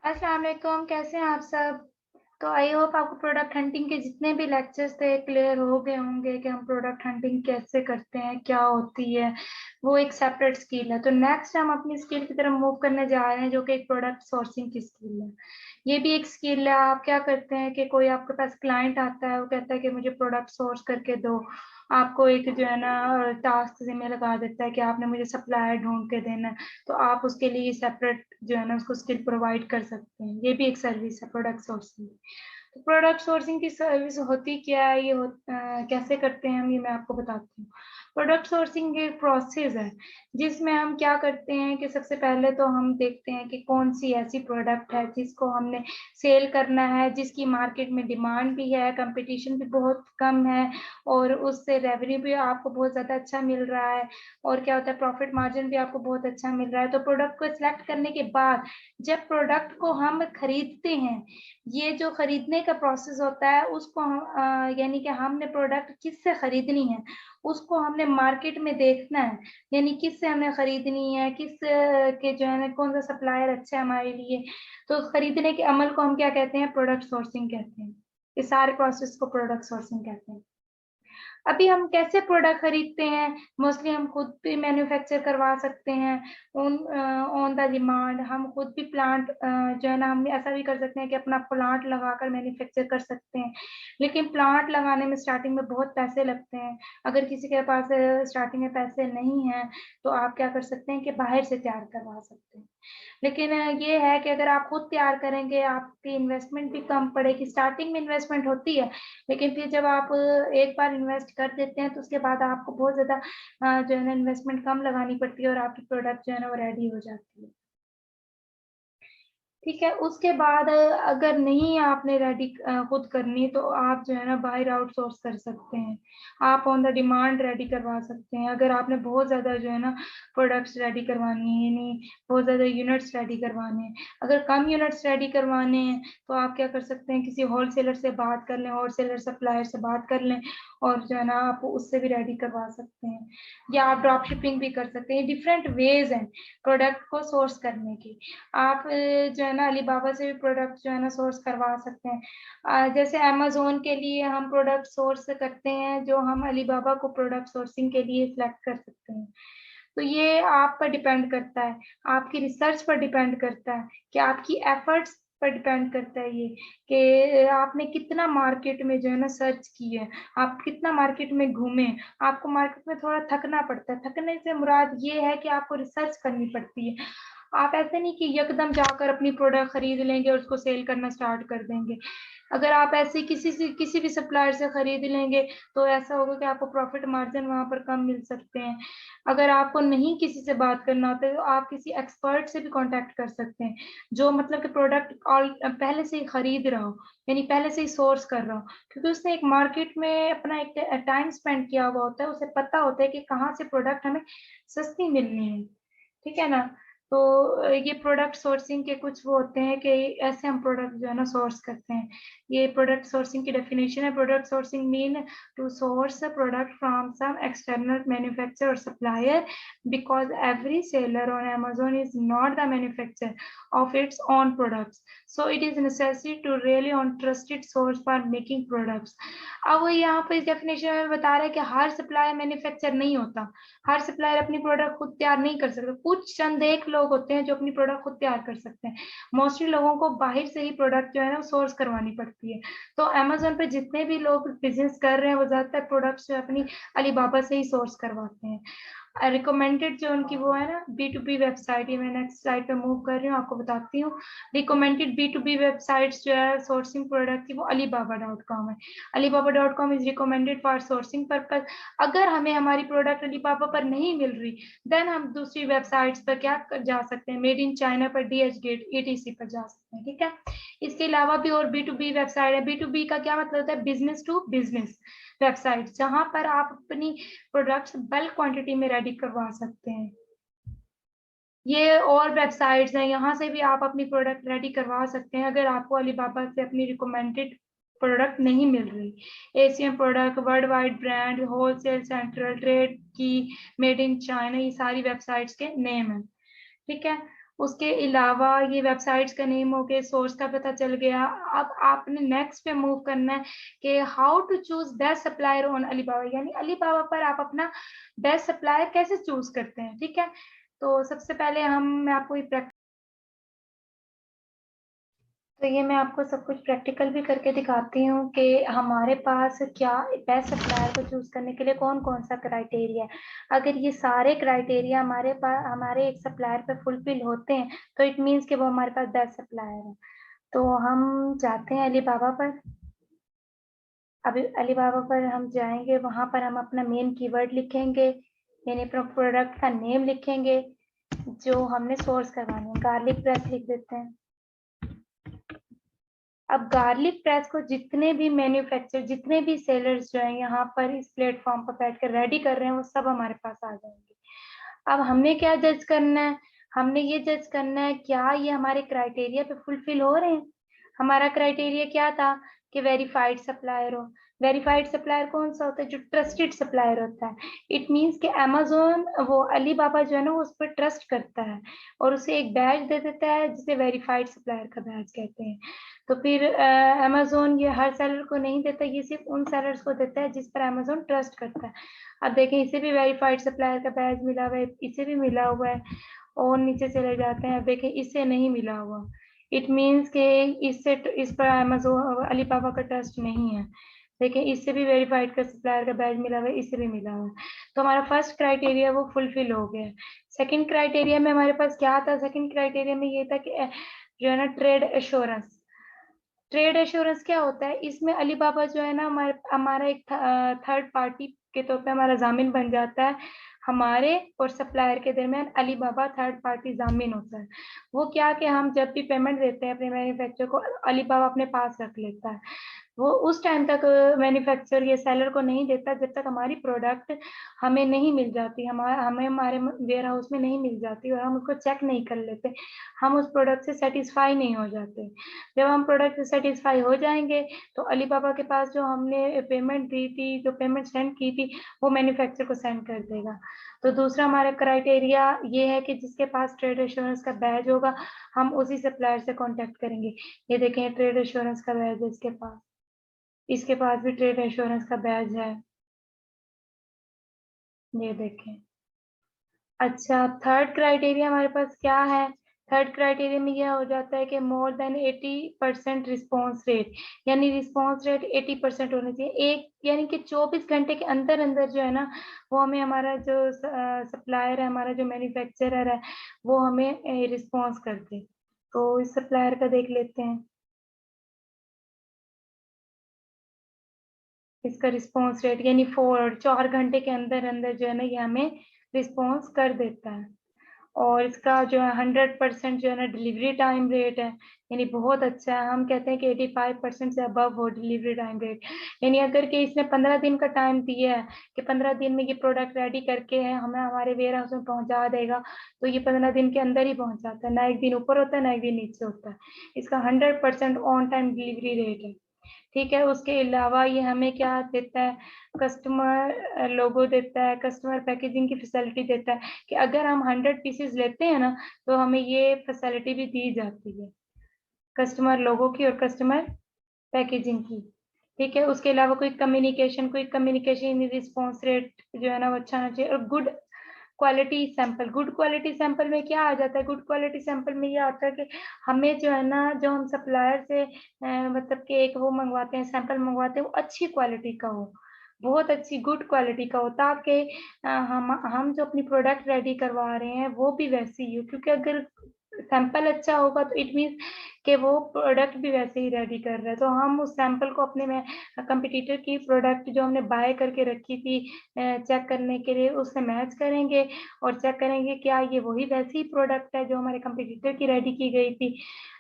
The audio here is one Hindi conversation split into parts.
अस्सलाम वालेकुम, कैसे हैं आप सब? तो आई होप आपको प्रोडक्ट हंटिंग के जितने भी लेक्चर्स थे क्लियर हो गए होंगे कि हम प्रोडक्ट हंटिंग कैसे करते हैं, क्या होती है। वो एक सेपरेट स्किल है। तो नेक्स्ट हम अपनी स्किल की तरफ मूव करने जा रहे हैं जो कि एक प्रोडक्ट सोर्सिंग की स्किल है। ये भी एक स्किल है। आप क्या करते हैं कि कोई आपके पास क्लाइंट आता है, वो कहता है कि मुझे प्रोडक्ट सोर्स करके दो। आपको एक जो है ना टास्क जिम्मे लगा देता है कि आपने मुझे सप्लायर ढूंढ के देना है। तो आप उसके लिए सेपरेट जो है ना उसको स्किल प्रोवाइड कर सकते हैं। ये भी एक सर्विस है प्रोडक्ट सोर्सिंग। तो प्रोडक्ट सोर्सिंग की सर्विस होती क्या है, कैसे करते हैं हम, ये मैं आपको बताती हूँ। प्रोडक्ट सोर्सिंग एक प्रोसेस है जिसमें हम क्या करते हैं कि सबसे पहले तो हम देखते हैं कि कौन सी ऐसी प्रोडक्ट है जिसको हमने सेल करना है, जिसकी मार्केट में डिमांड भी है, कंपटीशन भी बहुत कम है और उससे रेवेन्यू भी आपको बहुत ज़्यादा अच्छा मिल रहा है। और क्या होता है, प्रॉफिट मार्जिन भी आपको बहुत अच्छा मिल रहा है। तो प्रोडक्ट को सिलेक्ट करने के बाद जब प्रोडक्ट को हम खरीदते हैं, ये जो खरीदने का प्रोसेस होता है उसको यानी कि हमने प्रोडक्ट किससे खरीदनी है, उसको हमने मार्केट में देखना है। यानी किससे हमने खरीदनी है, के जो है ना कौन सा सप्लायर अच्छा है हमारे लिए। तो खरीदने के अमल को हम क्या कहते हैं, प्रोडक्ट सोर्सिंग कहते हैं। इस सारे प्रोसेस को प्रोडक्ट सोर्सिंग कहते हैं। अभी हम कैसे प्रोडक्ट खरीदते हैं, मोस्टली हम खुद भी मैन्युफैक्चर करवा सकते हैं। ऑन द डिमांड हम खुद भी प्लांट जो है ना, हम ऐसा भी कर सकते हैं कि अपना प्लांट लगाकर मैन्युफैक्चर कर सकते हैं। लेकिन प्लांट लगाने में स्टार्टिंग में बहुत पैसे लगते हैं। अगर किसी के पास स्टार्टिंग में पैसे नहीं हैं, तो आप क्या कर सकते हैं कि बाहर से तैयार करवा सकते हैं। लेकिन ये है कि अगर आप खुद तैयार करेंगे, आपकी इन्वेस्टमेंट भी कम पड़ेगी। स्टार्टिंग में इन्वेस्टमेंट होती है, लेकिन फिर जब आप एक बार इन्वेस्ट कर देते हैं तो उसके बाद आपको बहुत ज़्यादा जो है ना इन्वेस्टमेंट कम लगानी पड़ती है और आपकी प्रोडक्ट जो है ना वो रेडी हो जाती है। ठीक है, उसके बाद अगर नहीं आपने रेडी खुद करनी, तो आप जो है ना बाहर आउटसोर्स कर सकते हैं। आप ऑन द डिमांड रेडी करवा सकते हैं। अगर आपने बहुत ज़्यादा जो है ना प्रोडक्ट्स रेडी करवानी है, यानी बहुत ज़्यादा यूनिट्स रेडी करवाने हैं। अगर कम यूनिट्स रेडी करवाने हैं, तो आप क्या कर सकते हैं, किसी होलसेलर से बात कर लें, होलसेलर सप्लायर से बात कर लें और जो है ना आप उससे भी रेडी करवा सकते हैं। या आप ड्रॉप शिपिंग भी कर सकते हैं। डिफरेंट वेज हैं प्रोडक्ट को सोर्स करने की। आप जो है ना अलीबाबा से भी प्रोडक्ट जो है ना सोर्स करवा सकते हैं। जैसे अमेज़न के लिए हम प्रोडक्ट सोर्स करते हैं, जो हम अलीबाबा को प्रोडक्ट सोर्सिंग के लिए सिलेक्ट कर सकते हैं। तो ये आप पर डिपेंड करता है, आपकी रिसर्च पर डिपेंड करता है कि आपकी एफर्ट्स पर डिपेंड करता है ये, कि आपने कितना मार्केट में जो है ना सर्च की है, आप कितना मार्केट में घूमे। आपको मार्केट में थोड़ा थकना पड़ता है। थकने से मुराद ये है कि आपको रिसर्च करनी पड़ती है। आप ऐसे नहीं कि यकदम जाकर अपनी प्रोडक्ट खरीद लेंगे और उसको सेल करना स्टार्ट कर देंगे। अगर आप ऐसे किसी भी सप्लायर से खरीद लेंगे, तो ऐसा होगा कि आपको प्रॉफिट मार्जिन वहाँ पर कम मिल सकते हैं। अगर आपको नहीं किसी से बात करना होता है, तो आप किसी एक्सपर्ट से भी कॉन्टैक्ट कर सकते हैं, जो मतलब कि प्रोडक्ट ऑल पहले से ही खरीद रहा हो, यानी पहले से ही सोर्स कर रहा हो। क्योंकि उसने एक मार्केट में अपना एक टाइम स्पेंड किया हुआ होता है, उसे पता होता है कि कहाँ से प्रोडक्ट हमें सस्ती मिलनी है। ठीक है ना? तो ये प्रोडक्ट सोर्सिंग के कुछ वो होते हैं कि ऐसे हम प्रोडक्ट जो है ना सोर्स करते हैं। ये प्रोडक्ट सोर्सिंग की डेफिनेशन है। Product sourcing mean to source a product from some external manufacturer और supplier, because every seller on Amazon is not the manufacturer of its own products, so it is necessary to really on trusted source for making products। अब वो यहाँ पे इस डेफिनेशन में बता रहे हैं कि हर सप्लायर मैन्युफैक्चर नहीं होता, हर सप्लायर अपनी प्रोडक्ट खुद तैयार नहीं कर सकता। कुछ चंद एक लोग होते हैं जो अपनी प्रोडक्ट खुद तैयार कर सकते हैं। मोस्टली लोगों को बाहर से ही प्रोडक्ट जो है ना सोर्स करवानी पड़ती है। तो अमेज़न पे जितने भी लोग बिज़नेस कर रहे हैं, वो ज़्यादातर प्रोडक्ट्स जो है अपनी अलीबाबा से ही सोर्स करवाते हैं। रिकमेंडेड जो उनकी वो है ना B2B वेबसाइट, ये मैं नेक्स्ट स्लाइड पे मूव कर रही हूँ, आपको बताती हूँ। रिकमेंडेड B2B वेबसाइट्स जो है सोर्सिंग प्रोडक्ट की, वो alibaba.com है। alibaba.com is recommended for sourcing purpose. अगर हमें हमारी प्रोडक्ट अलीबाबा पर नहीं मिल रही, देन हम दूसरी वेबसाइट्स पर क्या जा सकते हैं, मेड इन चाइना पर, DHgate ETC पर जा सकते हैं। ठीक है, इसके अलावा भी और B2B वेबसाइट है। B2B का क्या मतलब होता है, बिजनेस टू बिजनेस वेबसाइट, जहां पर आप अपनी प्रोडक्ट्स बल्क क्वांटिटी में रेडी करवा सकते हैं। ये और वेबसाइट्स हैं, यहाँ से भी आप अपनी प्रोडक्ट रेडी करवा सकते हैं अगर आपको अलीबाबा से अपनी रिकमेंडेड प्रोडक्ट नहीं मिल रही। Asian product, world wide brand, wholesale, central trade की, मेड इन चाइना, ये सारी वेबसाइट्स के नेम हैं। ठीक है, उसके अलावा ये वेबसाइट्स का नेम हो गया, सोर्स का पता चल गया। अब आपने नेक्स्ट पे मूव करना है कि how to choose best supplier on Alibaba, यानी अलीबाबा पर आप अपना बेस्ट सप्लायर कैसे चूज करते हैं। ठीक है, तो सबसे पहले मैं आपको ये मैं आपको सब कुछ प्रैक्टिकल भी करके दिखाती हूँ कि हमारे पास क्या बेस्ट सप्लायर को चूज करने के लिए कौन कौन सा क्राइटेरिया है। अगर ये सारे क्राइटेरिया हमारे पास हमारे एक सप्लायर पे फुलफिल होते हैं तो इट मीन्स कि वो हमारे पास बेस्ट सप्लायर है। तो हम जाते हैं अलीबाबा पर। अभी अलीबाबा पर हम जाएंगे, वहां पर हम अपना मेन कीवर्ड लिखेंगे, यानी अपना प्रोडक्ट का नेम लिखेंगे जो हमने सोर्स करवानी है। गार्लिक प्रेस लिख देते हैं। अब गार्लिक प्रेस को जितने भी मैन्युफैक्चर, जितने भी सेलर्स जो हैं यहाँ पर इस प्लेटफॉर्म पर बैठकर रेडी कर रहे हैं, वो सब हमारे पास आ जाएंगे। अब हमने क्या जज करना है, हमने ये जज करना है क्या ये हमारे क्राइटेरिया पे फुलफिल हो रहे हैं। हमारा क्राइटेरिया क्या था कि वेरीफाइड सप्लायर हो। वेरीफाइड सप्लायर कौन सा होता है, जो ट्रस्टेड सप्लायर होता है। इट मींस कि अमेजोन, वो अलीबाबा जो है ना, वो उस पर ट्रस्ट करता है और उसे एक बैज दे देता है जिसे वेरीफाइड सप्लायर का बैज कहते हैं। तो फिर अमेजोन ये हर सेलर को नहीं देता, ये सिर्फ उन सेलर्स को देता है जिस पर अमेजोन ट्रस्ट करता है। अब देखें, इसे भी वेरीफाइड सप्लायर का बैज मिला हुआ है, इसे भी मिला हुआ है। और नीचे चले जाते हैं, अब देखें इसे नहीं मिला हुआ। इट मीन्स के इससे इस पर अमेजोन अलीबाबा का ट्रस्ट नहीं है। देखिए, इससे भी वेरीफाइड का सप्लायर का बैज मिला हुआ है, इससे भी मिला हुआ है। तो हमारा फर्स्ट क्राइटेरिया वो फुलफिल हो गया। सेकंड क्राइटेरिया में हमारे पास क्या था, सेकंड क्राइटेरिया में ये था कि जो है ना, ट्रेड एश्योरेंस। ट्रेड एश्योरेंस क्या होता है, इसमें अलीबाबा जो है ना, हमारा एक थर्ड पार्टी के तौर पे हमारा जामिन बन जाता है। हमारे और सप्लायर के दरमियान अलीबाबा थर्ड पार्टी जामिन होता है। वो क्या कि हम जब भी पेमेंट देते हैं अपने मैन्युफैक्चर को, अलीबाबा अपने पास रख लेता है। वो उस टाइम तक मैन्युफैक्चर या सेलर को नहीं देता जब तक हमारी प्रोडक्ट हमें नहीं मिल जाती, हमें हमारे वेयर हाउस में नहीं मिल जाती और हम उसको चेक नहीं कर लेते, हम उस प्रोडक्ट से सेटिस्फाई नहीं हो जाते। जब हम प्रोडक्ट से सेटिस्फाई हो जाएंगे तो अलीबाबा के पास जो हमने पेमेंट दी थी, जो पेमेंट सेंड की थी, वो मैन्युफैक्चर को सेंड कर देगा। तो दूसरा हमारा क्राइटेरिया ये है कि जिसके पास ट्रेड एश्योरेंस का बैज होगा, हम उसी सप्लायर से कांटेक्ट करेंगे। ये देखें, ट्रेड एश्योरेंस का बैज है इसके पास, इसके पास भी ट्रेड इंश्योरेंस का बैज है, ये देखें। अच्छा, थर्ड क्राइटेरिया हमारे पास क्या है। थर्ड क्राइटेरिया में यह हो जाता है कि मोर देन 80% रिस्पॉन्स रेट, यानी रिस्पॉन्स रेट 80% होनी चाहिए। एक यानी कि 24 घंटे के अंदर अंदर जो है ना, वो हमें हमारा जो सप्लायर है, हमारा जो मैन्युफैक्चरर है, वो हमें रिस्पॉन्स कर दे। तो इस सप्लायर का देख लेते हैं, इसका रिस्पॉन्स रेट यानी 4 घंटे के अंदर अंदर जो है ना, ये हमें रिस्पॉन्स कर देता है। और इसका जो है 100% जो है ना डिलीवरी टाइम रेट है, यानी बहुत अच्छा है। हम कहते हैं कि 85% से अबव हो डिलीवरी टाइम रेट। यानी अगर कि इसने 15 दिन का टाइम दिया है कि 15 दिन में ये प्रोडक्ट रेडी करके है हमें हमारे वेयर हाउस में पहुंचा देगा, तो ये 15 दिन के अंदर ही पहुंच जाता है, ना एक दिन ऊपर होता है ना एक दिन नीचे होता है। इसका 100% ऑन टाइम डिलीवरी रेट है। ठीक है, उसके अलावा ये हमें क्या देता है, कस्टमर लोगो देता है, कस्टमर पैकेजिंग की फैसिलिटी देता है कि अगर हम 100 पीसेस लेते हैं ना, तो हमें ये फैसिलिटी भी दी जाती है, कस्टमर लोगो की और कस्टमर पैकेजिंग की। ठीक है, उसके अलावा कोई कम्युनिकेशन रिस्पॉन्स रेट जो है ना, वो अच्छा होना चाहिए। और good quality sample, good quality sample में क्या आ जाता है, गुड क्वालिटी सैंपल में ये आता है कि हमें जो है ना, जो हम सप्लायर से मतलब कि एक वो मंगवाते हैं, सैंपल मंगवाते हैं, वो अच्छी क्वालिटी का हो, बहुत अच्छी गुड क्वालिटी का हो, ताकि हम जो अपनी प्रोडक्ट रेडी करवा रहे हैं वो भी वैसी ही हो। क्योंकि अगर सैंपल अच्छा होगा तो इट मीन्स कि वो प्रोडक्ट भी वैसे ही रेडी कर रहा है। तो हम उस सैंपल को अपने में कंपटीटर की प्रोडक्ट जो हमने बाय करके रखी थी चेक करने के लिए, उससे मैच करेंगे और चेक करेंगे क्या ये वही वैसी प्रोडक्ट है जो हमारे कंपटीटर की रेडी की गई थी।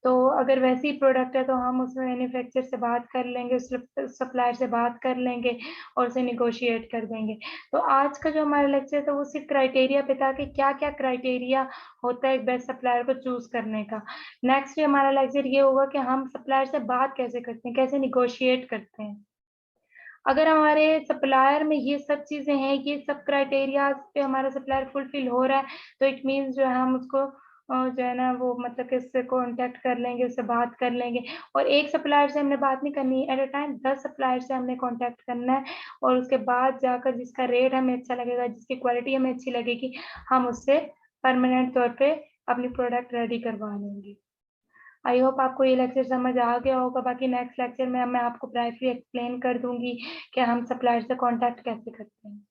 तो अगर वैसी प्रोडक्ट है तो हम उसमें मैन्युफैक्चर से बात कर लेंगे, उस सप्लायर से बात कर लेंगे और उसे निगोशिएट कर देंगे। तो आज का जो हमारा लेक्चर था वो सिर्फ क्राइटेरिया पे था कि क्या क्या क्राइटेरिया होता है एक बेस्ट सप्लायर को चूज करने का। नेक्स्ट हमारा लेक्चर ये होगा कि हम सप्लायर से बात कैसे करते हैं, कैसे निगोशिएट करते हैं। अगर हमारे सप्लायर में ये सब चीजें हैं, ये सब क्राइटेरिया पे हमारा सप्लायर फुलफिल हो रहा है, तो इट मीन्स जो है हम उसको जो है ना वो मतलब कि उससे कॉन्टैक्ट कर लेंगे, उससे बात कर लेंगे और एक सप्लायर से हमने बात नहीं करनी है, एट अ टाइम 10 सप्लायर से हमने कॉन्टैक्ट करना है और उसके बाद जाकर जिसका रेट हमें अच्छा लगेगा, जिसकी क्वालिटी हमें अच्छी लगेगी, हम उससे परमानेंट तौर पे अपनी प्रोडक्ट रेडी करवा लेंगे। आई होप आपको ये लेक्चर समझ आ गया होगा, बाकी नेक्स्ट लेक्चर में मैं आपको ब्राइटली एक्सप्लेन कर दूँगी कि हम सप्लायर से कॉन्टैक्ट कैसे करते हैं।